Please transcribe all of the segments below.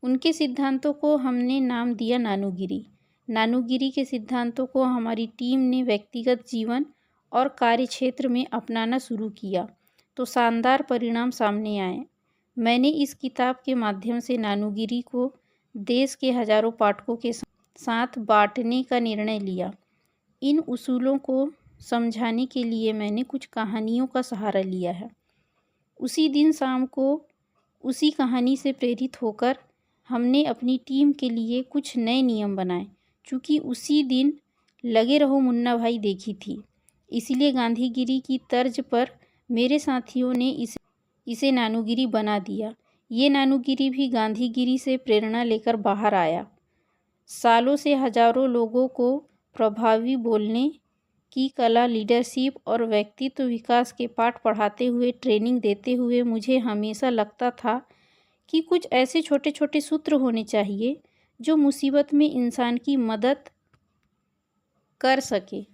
उनके सिद्धांतों को हमने नाम दिया नानूगिरी। नानूगिरी के सिद्धांतों को हमारी टीम ने व्यक्तिगत जीवन और कार्यक्षेत्र में अपनाना शुरू किया तो शानदार परिणाम सामने आए। मैंने इस किताब के माध्यम से नानूगिरी को देश के हजारों पाठकों के साथ बांटने का निर्णय लिया। इन उसूलों को समझाने के लिए मैंने कुछ कहानियों का सहारा लिया है। उसी दिन शाम को उसी कहानी से प्रेरित होकर हमने अपनी टीम के लिए कुछ नए नियम बनाए। चूँकि उसी दिन लगे रहो मुन्ना भाई देखी थी, इसलिए गांधीगिरी की तर्ज पर मेरे साथियों ने इसे नानूगिरी बना दिया। ये नानूगिरी भी गांधीगिरी से प्रेरणा लेकर बाहर आया। सालों से हजारों लोगों को प्रभावी बोलने की कला, लीडरशिप और व्यक्तित्व विकास के पाठ पढ़ाते हुए, ट्रेनिंग देते हुए मुझे हमेशा लगता था कि कुछ ऐसे छोटे छोटे सूत्र होने चाहिए जो मुसीबत में इंसान की मदद कर सके।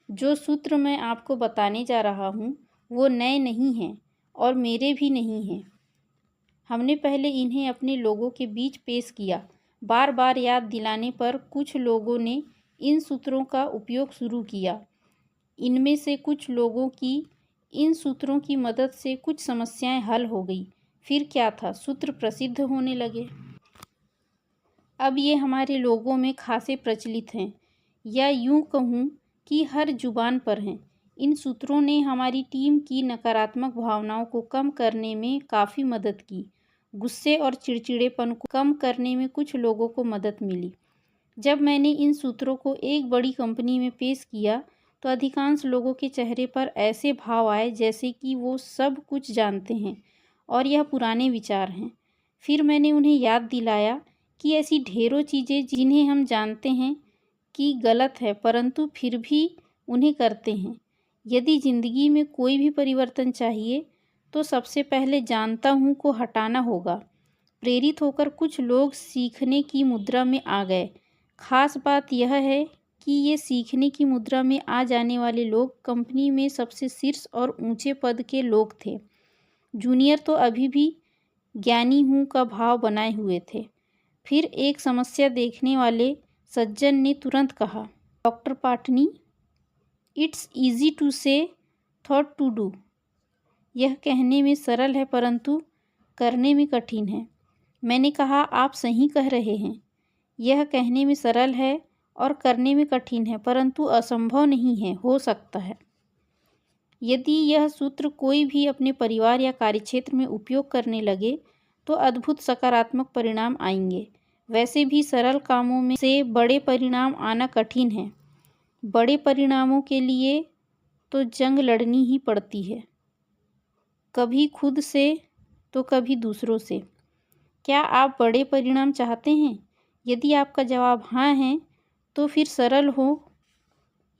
जो सूत्र मैं आपको बताने जा रहा हूँ वो नए नहीं हैं और मेरे भी नहीं हैं। हमने पहले इन्हें अपने लोगों के बीच पेश किया। बार बार याद दिलाने पर कुछ लोगों ने इन सूत्रों का उपयोग शुरू किया। इनमें से कुछ लोगों की इन सूत्रों की मदद से कुछ समस्याएं हल हो गई। फिर क्या था, सूत्र प्रसिद्ध होने लगे। अब ये हमारे लोगों में खासे प्रचलित हैं, या यूं कहूँ कि हर जुबान पर हैं। इन सूत्रों ने हमारी टीम की नकारात्मक भावनाओं को कम करने में काफ़ी मदद की। गुस्से और चिड़चिड़ेपन को कम करने में कुछ लोगों को मदद मिली। जब मैंने इन सूत्रों को एक बड़ी कंपनी में पेश किया तो अधिकांश लोगों के चेहरे पर ऐसे भाव आए जैसे कि वो सब कुछ जानते हैं और यह पुराने विचार हैं। फिर मैंने उन्हें याद दिलाया कि ऐसी ढेरों चीज़ें जिन्हें हम जानते हैं कि गलत है, परंतु फिर भी उन्हें करते हैं। यदि ज़िंदगी में कोई भी परिवर्तन चाहिए तो सबसे पहले जानता हूँ को हटाना होगा। प्रेरित होकर कुछ लोग सीखने की मुद्रा में आ गए। खास बात यह है कि ये सीखने की मुद्रा में आ जाने वाले लोग कंपनी में सबसे शीर्ष और ऊंचे पद के लोग थे। जूनियर तो अभी भी ज्ञानी हूँ का भाव बनाए हुए थे। फिर एक समस्या देखने वाले सज्जन ने तुरंत कहा, doctor Patni, it's easy to say thought to do. यह कहने में सरल है परंतु करने में कठिन है। मैंने कहा, आप सही कह रहे हैं। यह कहने में सरल है और करने में कठिन है, परंतु असंभव नहीं है, हो सकता है। यदि यह सूत्र कोई भी अपने परिवार या कार्यक्षेत्र में उपयोग करने लगे तो अद्भुत सकारात्मक परिणाम आएंगे। वैसे भी सरल कामों में से बड़े परिणाम आना कठिन है। बड़े परिणामों के लिए तो जंग लड़नी ही पड़ती है, कभी खुद से तो कभी दूसरों से। क्या आप बड़े परिणाम चाहते हैं? यदि आपका जवाब हाँ है तो फिर सरल हो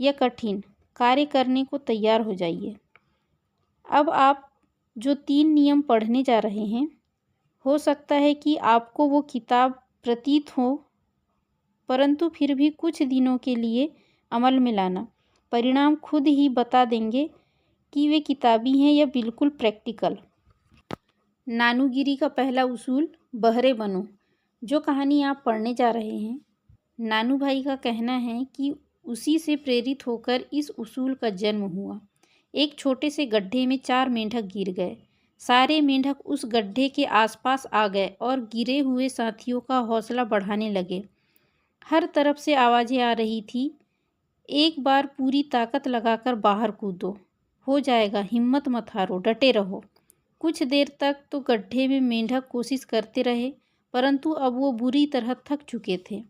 या कठिन कार्य करने को तैयार हो जाइए। अब आप जो 3 नियम पढ़ने जा रहे हैं, हो सकता है कि आपको वो किताब प्रतीत हो, परंतु फिर भी कुछ दिनों के लिए अमल में लाना। परिणाम खुद ही बता देंगे कि वे किताबी हैं या बिल्कुल प्रैक्टिकल। नानूगिरी का पहला उसूल, बहरे बनो। जो कहानी आप पढ़ने जा रहे हैं, नानू भाई का कहना है कि उसी से प्रेरित होकर इस उसूल का जन्म हुआ। एक छोटे से गड्ढे में 4 मेंढक गिर गए। सारे मेंढक उस गड्ढे के आसपास आ गए और गिरे हुए साथियों का हौसला बढ़ाने लगे। हर तरफ से आवाज़ें आ रही थी, एक बार पूरी ताकत लगाकर बाहर कूदो, हो जाएगा, हिम्मत मत हारो, डटे रहो। कुछ देर तक तो गड्ढे में मेंढक कोशिश करते रहे, परंतु अब वो बुरी तरह थक चुके थे।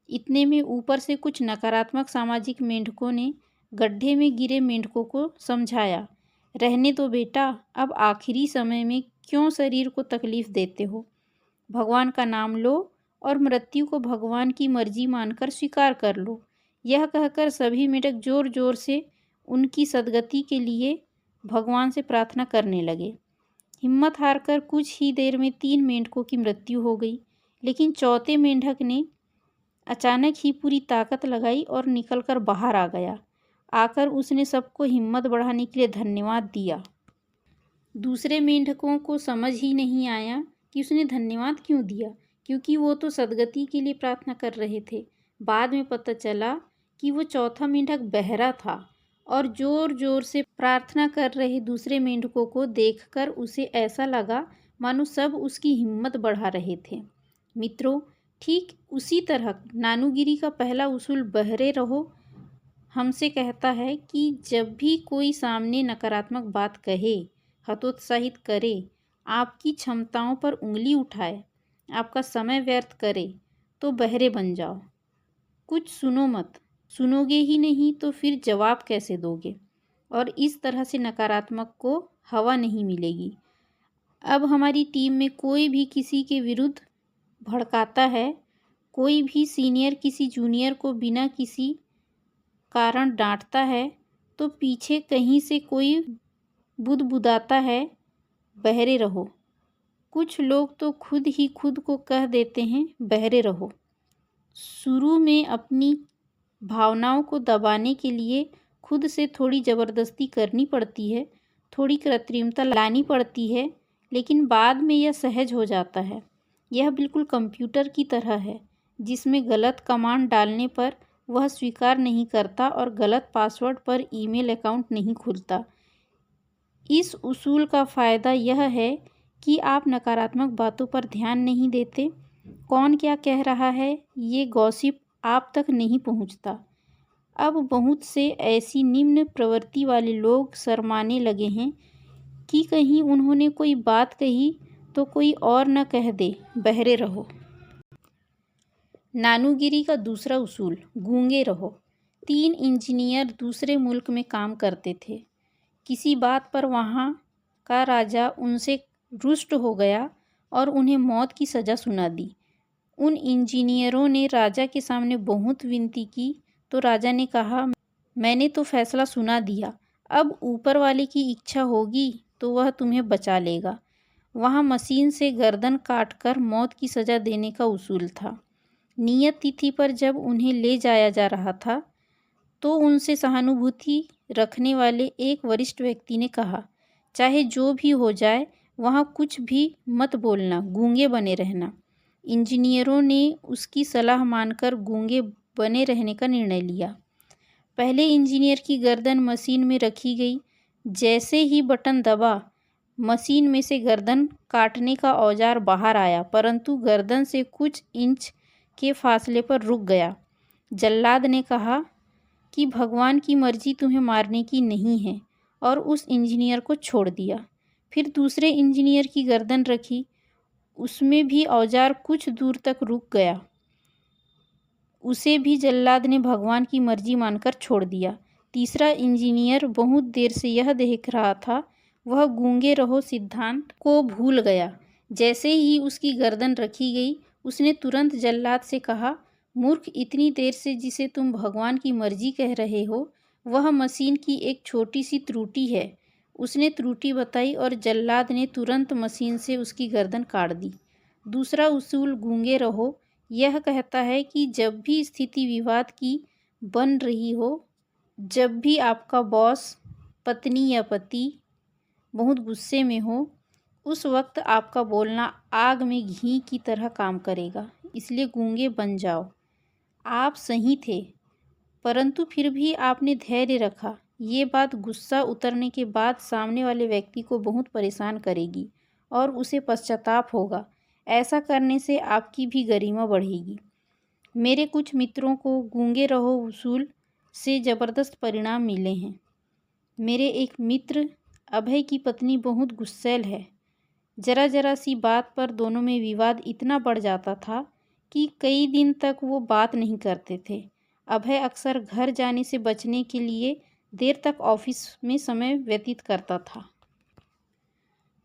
इतने में ऊपर से कुछ नकारात्मक सामाजिक मेंढकों ने गड्ढे में गिरे मेंढकों को समझाया, रहने दो बेटा, अब आखिरी समय में क्यों शरीर को तकलीफ देते हो। भगवान का नाम लो और मृत्यु को भगवान की मर्जी मानकर स्वीकार कर लो। यह कहकर सभी मेंढक जोर जोर से उनकी सद्गति के लिए भगवान से प्रार्थना करने लगे। हिम्मत हारकर कुछ ही देर में 3 मेंढकों की मृत्यु हो गई, लेकिन चौथे मेंढक ने अचानक ही पूरी ताकत लगाई और निकलकर बाहर आ गया। आकर उसने सबको हिम्मत बढ़ाने के लिए धन्यवाद दिया। दूसरे मेंढकों को समझ ही नहीं आया कि उसने धन्यवाद क्यों दिया, क्योंकि वो तो सदगति के लिए प्रार्थना कर रहे थे। बाद में पता चला कि वो चौथा मेंढक बहरा था और ज़ोर ज़ोर से प्रार्थना कर रहे दूसरे मेंढकों को देखकर उसे ऐसा लगा मानो सब उसकी हिम्मत बढ़ा रहे थे। मित्रों, ठीक उसी तरह नानूगिरी का पहला उसूल बहरे रहो हमसे कहता है कि जब भी कोई सामने नकारात्मक बात कहे, हतोत्साहित करे, आपकी क्षमताओं पर उंगली उठाए, आपका समय व्यर्थ करे, तो बहरे बन जाओ। कुछ सुनो मत। सुनोगे ही नहीं तो फिर जवाब कैसे दोगे? और इस तरह से नकारात्मक को हवा नहीं मिलेगी। अब हमारी टीम में कोई भी किसी के विरुद्ध भड़काता है, कोई भी सीनियर किसी जूनियर को बिना किसी कारण डांटता है, तो पीछे कहीं से कोई बुदबुदाता है, बहरे रहो। कुछ लोग तो खुद ही खुद को कह देते हैं, बहरे रहो। शुरू में अपनी भावनाओं को दबाने के लिए खुद से थोड़ी ज़बरदस्ती करनी पड़ती है, थोड़ी कृत्रिमता लानी पड़ती है, लेकिन बाद में यह सहज हो जाता है। यह बिल्कुल कंप्यूटर की तरह है, जिसमें गलत कमांड डालने पर वह स्वीकार नहीं करता और गलत पासवर्ड पर ईमेल अकाउंट नहीं खुलता। इस उसूल का फ़ायदा यह है कि आप नकारात्मक बातों पर ध्यान नहीं देते। कौन क्या कह रहा है, ये गॉसिप आप तक नहीं पहुंचता। अब बहुत से ऐसी निम्न प्रवृत्ति वाले लोग शर्माने लगे हैं कि कहीं उन्होंने कोई बात कही तो कोई और न कह दे, बहरे रहो। नानूगिरी का दूसरा उसूल, गूंगे रहो। 3 इंजीनियर दूसरे मुल्क में काम करते थे। किसी बात पर वहाँ का राजा उनसे रुष्ट हो गया और उन्हें मौत की सज़ा सुना दी। उन इंजीनियरों ने राजा के सामने बहुत विनती की तो राजा ने कहा, मैंने तो फैसला सुना दिया, अब ऊपर वाले की इच्छा होगी तो वह तुम्हें बचा लेगा। वहाँ मशीन से गर्दन काटकर मौत की सज़ा देने का उसूल था। नियत तिथि पर जब उन्हें ले जाया जा रहा था तो उनसे सहानुभूति रखने वाले एक वरिष्ठ व्यक्ति ने कहा, चाहे जो भी हो जाए वहाँ कुछ भी मत बोलना, गूंगे बने रहना। इंजीनियरों ने उसकी सलाह मानकर गूंगे बने रहने का निर्णय लिया। पहले इंजीनियर की गर्दन मशीन में रखी गई। जैसे ही बटन दबा, मशीन में से गर्दन काटने का औजार बाहर आया, परंतु गर्दन से कुछ इंच के फासले पर रुक गया। जल्लाद ने कहा कि भगवान की मर्जी तुम्हें मारने की नहीं है और उस इंजीनियर को छोड़ दिया। फिर दूसरे इंजीनियर की गर्दन रखी, उसमें भी औजार कुछ दूर तक रुक गया। उसे भी जल्लाद ने भगवान की मर्जी मानकर छोड़ दिया। तीसरा इंजीनियर बहुत देर से यह देख रहा था, वह गूंगे रहो सिद्धांत को भूल गया। जैसे ही उसकी गर्दन रखी गई, उसने तुरंत जल्लाद से कहा, मूर्ख, इतनी देर से जिसे तुम भगवान की मर्जी कह रहे हो, वह मशीन की एक छोटी सी त्रुटि है। उसने त्रुटि बताई और जल्लाद ने तुरंत मशीन से उसकी गर्दन काट दी। दूसरा उसूल गूंगे रहो यह कहता है कि जब भी स्थिति विवाद की बन रही हो, जब भी आपका बॉस, पत्नी या पति बहुत गुस्से में हो, उस वक्त आपका बोलना आग में घी की तरह काम करेगा। इसलिए गूंगे बन जाओ। आप सही थे, परंतु फिर भी आपने धैर्य रखा। ये बात गुस्सा उतरने के बाद सामने वाले व्यक्ति को बहुत परेशान करेगी और उसे पश्चाताप होगा। ऐसा करने से आपकी भी गरिमा बढ़ेगी। मेरे कुछ मित्रों को गूंगे रहो उसूल से ज़बरदस्त परिणाम मिले हैं। मेरे एक मित्र अभय की पत्नी बहुत गुस्सैल है। जरा जरा सी बात पर दोनों में विवाद इतना बढ़ जाता था कि कई दिन तक वो बात नहीं करते थे। अभय अक्सर घर जाने से बचने के लिए देर तक ऑफिस में समय व्यतीत करता था।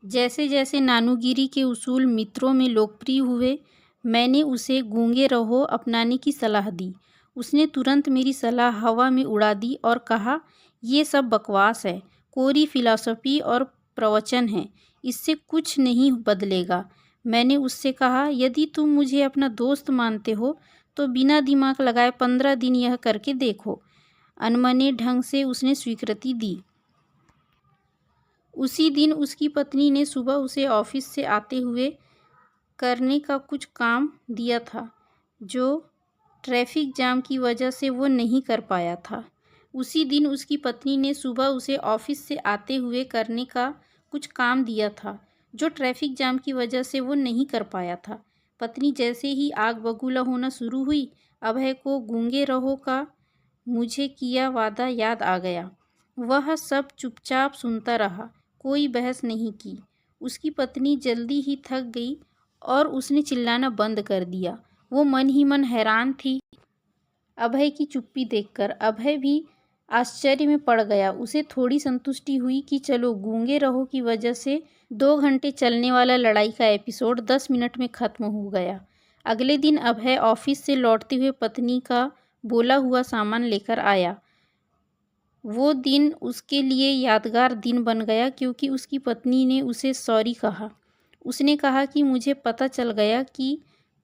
जैसे जैसे नानूगिरी के उसूल मित्रों में लोकप्रिय हुए, मैंने उसे गूंगे रहो अपनाने की सलाह दी। उसने तुरंत मेरी सलाह हवा में उड़ा दी और कहा, ये सब बकवास है, कोरी फिलॉसफी और प्रवचन है, इससे कुछ नहीं बदलेगा। मैंने उससे कहा, यदि तुम मुझे अपना दोस्त मानते हो तो बिना दिमाग लगाए 15 दिन यह करके देखो। अनमने ढंग से उसने स्वीकृति दी। उसी दिन उसकी पत्नी ने सुबह उसे ऑफिस से आते हुए करने का कुछ काम दिया था जो ट्रैफिक जाम की वजह से वो नहीं कर पाया था। उसी दिन उसकी पत्नी ने सुबह उसे ऑफिस से आते हुए करने का कुछ काम दिया था जो ट्रैफिक जाम की वजह से वो नहीं कर पाया था। पत्नी जैसे ही आग बबूला होना शुरू हुई, अभय को गूंगे रहो का मुझे किया वादा याद आ गया। वह सब चुपचाप सुनता रहा, कोई बहस नहीं की। उसकी पत्नी जल्दी ही थक गई और उसने चिल्लाना बंद कर दिया। वो मन ही मन हैरान थी अभय की चुप्पी देखकर। अभय भी आश्चर्य में पड़ गया। उसे थोड़ी संतुष्टि हुई कि चलो, गूंगे रहो की वजह से 2 घंटे चलने वाला लड़ाई का एपिसोड 10 मिनट में ख़त्म हो गया। अगले दिन अभय ऑफिस से लौटते हुए पत्नी का बोला हुआ सामान लेकर आया। वो दिन उसके लिए यादगार दिन बन गया क्योंकि उसकी पत्नी ने उसे सॉरी कहा। उसने कहा कि मुझे पता चल गया कि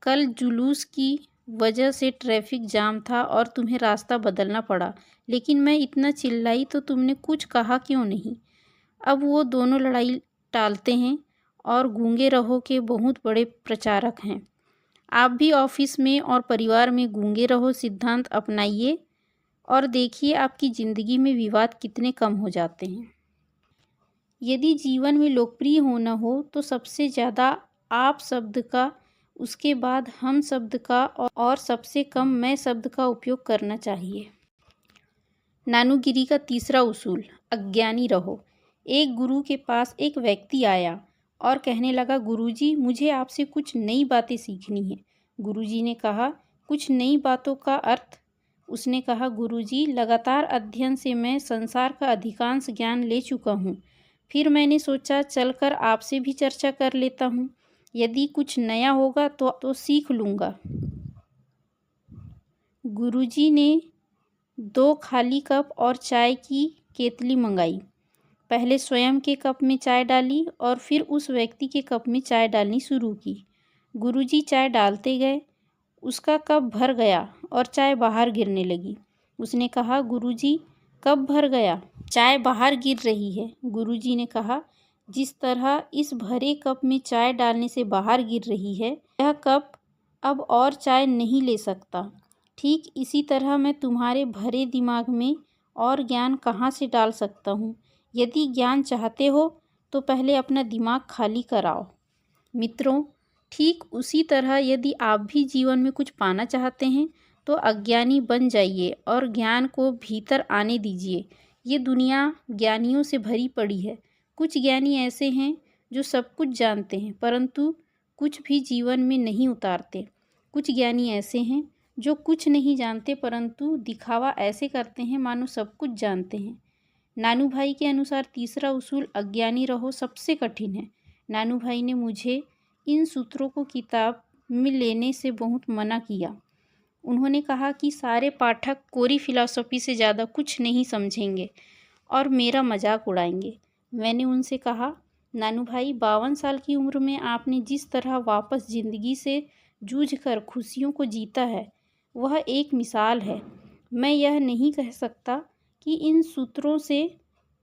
कल जुलूस की वजह से ट्रैफिक जाम था और तुम्हें रास्ता बदलना पड़ा, लेकिन मैं इतना चिल्लाई तो तुमने कुछ कहा क्यों नहीं। अब वो दोनों लड़ाई टालते हैं और गूंगे रहो के बहुत बड़े प्रचारक हैं। आप भी ऑफिस में और परिवार में गूंगे रहो सिद्धांत अपनाइए और देखिए आपकी ज़िंदगी में विवाद कितने कम हो जाते हैं। यदि जीवन में लोकप्रिय होना हो तो सबसे ज़्यादा आप शब्द का, उसके बाद हम शब्द का और सबसे कम मैं शब्द का उपयोग करना चाहिए। नानूगिरी का तीसरा उसूल, अज्ञानी रहो। एक गुरु के पास एक व्यक्ति आया और कहने लगा, गुरुजी, मुझे आपसे कुछ नई बातें सीखनी है। गुरुजी ने कहा, कुछ नई बातों का अर्थ? उसने कहा, गुरुजी, लगातार अध्ययन से मैं संसार का अधिकांश ज्ञान ले चुका हूँ। फिर मैंने सोचा चलकर आपसे भी चर्चा कर लेता हूँ। यदि कुछ नया होगा तो सीख लूँगा। गुरुजी ने 2 खाली कप और चाय की केतली मंगाई। पहले स्वयं के कप में चाय डाली और फिर उस व्यक्ति के कप में चाय डालनी शुरू की। गुरुजी चाय डालते गए, उसका कप भर गया और चाय बाहर गिरने लगी। उसने कहा, गुरुजी, कप भर गया, चाय बाहर गिर रही है। गुरुजी ने कहा, जिस तरह इस भरे कप में चाय डालने से बाहर गिर रही है, यह कप अब और चाय नहीं ले सकता। ठीक इसी तरह मैं तुम्हारे भरे दिमाग में और ज्ञान कहाँ से डाल सकता हूँ। यदि ज्ञान चाहते हो तो पहले अपना दिमाग खाली कराओ। मित्रों, ठीक उसी तरह यदि आप भी जीवन में कुछ पाना चाहते हैं तो अज्ञानी बन जाइए और ज्ञान को भीतर आने दीजिए। ये दुनिया ज्ञानियों से भरी पड़ी है। कुछ ज्ञानी ऐसे हैं जो सब कुछ जानते हैं परंतु कुछ भी जीवन में नहीं उतारते। कुछ ज्ञानी ऐसे हैं जो कुछ नहीं जानते परंतु दिखावा ऐसे करते हैं मानो सब कुछ जानते हैं। नानू भाई के अनुसार तीसरा उसूल, अज्ञानी रहो, सबसे कठिन है। नानू भाई ने मुझे इन सूत्रों को किताब में लेने से बहुत मना किया। उन्होंने कहा कि सारे पाठक कोरी फिलॉसफी से ज़्यादा कुछ नहीं समझेंगे और मेरा मजाक उड़ाएंगे। मैंने उनसे कहा, नानू भाई, 52 साल की उम्र में आपने जिस तरह वापस ज़िंदगी से जूझकर खुशियों को जीता है, वह एक मिसाल है। मैं यह नहीं कह सकता कि इन सूत्रों से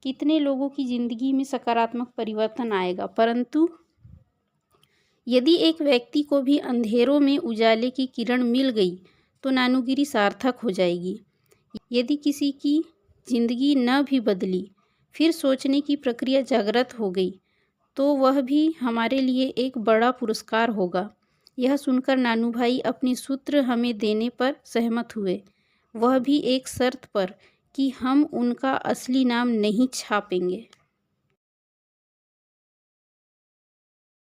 कितने लोगों की ज़िंदगी में सकारात्मक परिवर्तन आएगा, परंतु यदि एक व्यक्ति को भी अंधेरों में उजाले की किरण मिल गई तो नानूगिरी सार्थक हो जाएगी। यदि किसी की ज़िंदगी न भी बदली, फिर सोचने की प्रक्रिया जागृत हो गई, तो वह भी हमारे लिए एक बड़ा पुरस्कार होगा। यह सुनकर नानू भाई अपने सूत्र हमें देने पर सहमत हुए, वह भी एक शर्त पर कि हम उनका असली नाम नहीं छापेंगे।